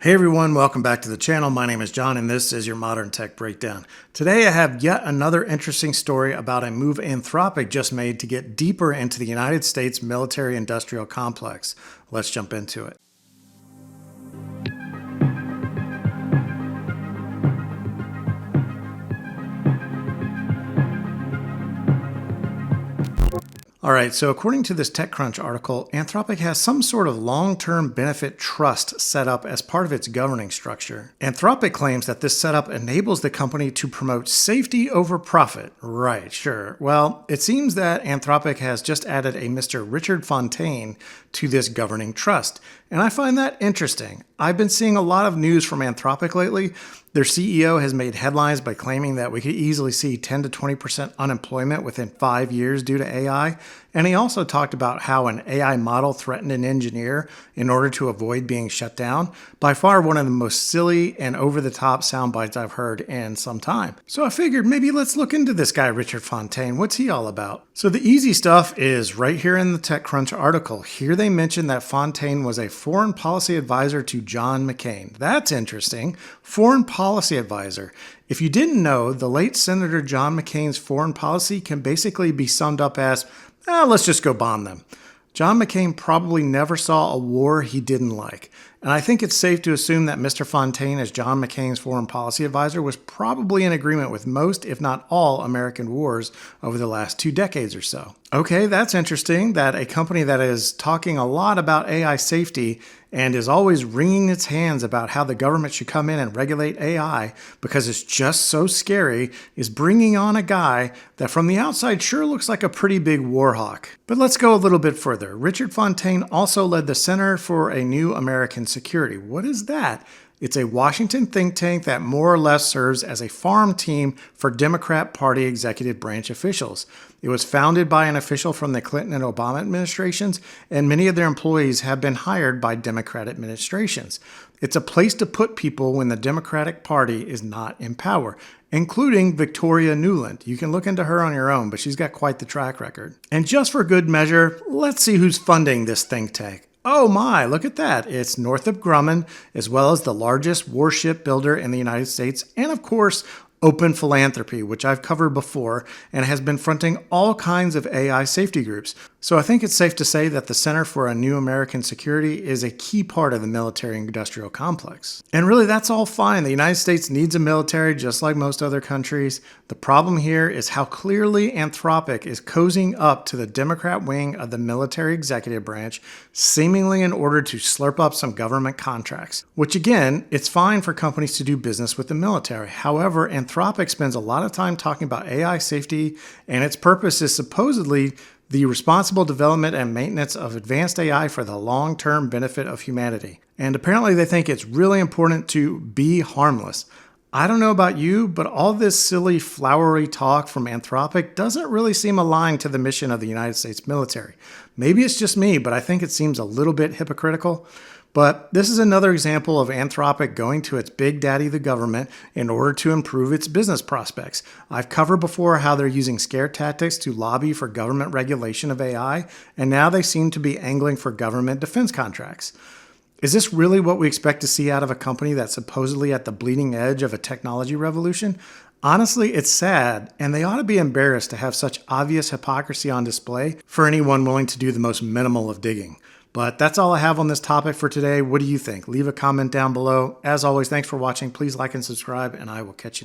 Hey everyone, welcome back to the channel. My name is John and this is your Modern Tech Breakdown. Today I have yet another interesting story about a move Anthropic just made to get deeper into the United States military-industrial complex. Let's jump into it. All right, so according to this TechCrunch article, Anthropic has some sort of long-term benefit trust set up as part of its governing structure. Anthropic claims that this setup enables the company to promote safety over profit. Right, sure. Well, it seems that Anthropic has just added a Mr. Richard Fontaine to this governing trust, and I find that interesting. I've been seeing a lot of news from Anthropic lately. Their CEO has made headlines by claiming that we could easily see 10 to 20% unemployment within 5 years due to AI. And he also talked about how an AI model threatened an engineer in order to avoid being shut down. By far one of the most silly and over-the-top sound bites I've heard in some time. So I figured maybe let's look into this guy, Richard Fontaine. What's he all about? So the easy stuff is right here in the TechCrunch article. Here they mention that Fontaine was a foreign policy advisor to John McCain. That's interesting. Foreign policy advisor. If you didn't know, the late Senator John McCain's foreign policy can basically be summed up as, let's just go bomb them. John McCain probably never saw a war he didn't like. And I think it's safe to assume that Mr. Fontaine, as John McCain's foreign policy advisor, was probably in agreement with most, if not all, American wars over the last 2 decades or so. Okay, that's interesting that a company that is talking a lot about AI safety and is always wringing its hands about how the government should come in and regulate AI because it's just so scary is bringing on a guy that from the outside sure looks like a pretty big war hawk. But let's go a little bit further. Richard Fontaine also led the Center for a New American Security. What is that? It's a Washington think tank that more or less serves as a farm team for Democrat Party executive branch officials. It was founded by an official from the Clinton and Obama administrations, and many of their employees have been hired by Democrat administrations. It's a place to put people when the Democratic Party is not in power, including Victoria Nuland. You can look into her on your own, but she's got quite the track record. And just for good measure, let's see who's funding this think tank. Oh my, look at that. It's Northrop Grumman, as well as the largest warship builder in the United States, and of course, Open Philanthropy, which I've covered before and has been fronting all kinds of AI safety groups. So I think it's safe to say that the Center for a New American Security is a key part of the military-industrial complex. And really, that's all fine. The United States needs a military just like most other countries. The problem here is how clearly Anthropic is cozying up to the Democrat wing of the military executive branch, seemingly in order to slurp up some government contracts. Which again, it's fine for companies to do business with the military. However, Anthropic spends a lot of time talking about AI safety, and its purpose is supposedly the responsible development and maintenance of advanced AI for the long-term benefit of humanity. And apparently they think it's really important to be harmless. I don't know about you, but all this silly, flowery talk from Anthropic doesn't really seem aligned to the mission of the United States military. Maybe it's just me, but I think it seems a little bit hypocritical. But this is another example of Anthropic going to its big daddy, the government, in order to improve its business prospects. I've covered before how they're using scare tactics to lobby for government regulation of AI, and now they seem to be angling for government defense contracts. Is this really what we expect to see out of a company that's supposedly at the bleeding edge of a technology revolution? Honestly, it's sad, and they ought to be embarrassed to have such obvious hypocrisy on display for anyone willing to do the most minimal of digging. But that's all I have on this topic for today. What do you think? Leave a comment down below. As always, thanks for watching. Please like and subscribe, and I will catch you next time.